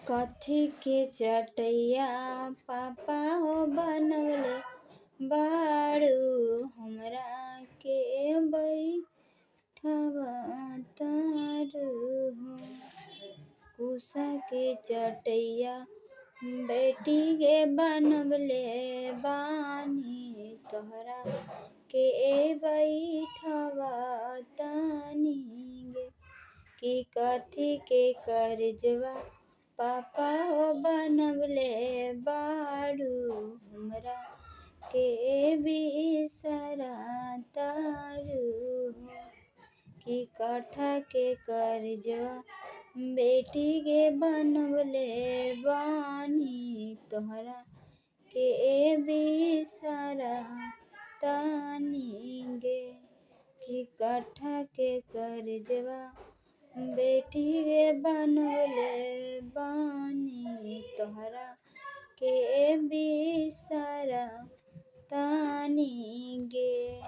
कथी के चटैया पापा हो बनवले बाड़ू हमरा के बैठवा तारू हो। कुसा के चटैया बेटी के बनवले बानी तोहरा के बैठवा तानी गे। कि कथी के करजवा पापा हो बनवले बाड़ू हमरा के बिसरा तारू हो। कि कट्ठा के करजवा बेटी के बनवले बानी तोहरा के बिसरा तानी गे। कि कट्ठा के करजवा बेटी के बनवले बानी तोहरा के बिसरा तानी गे।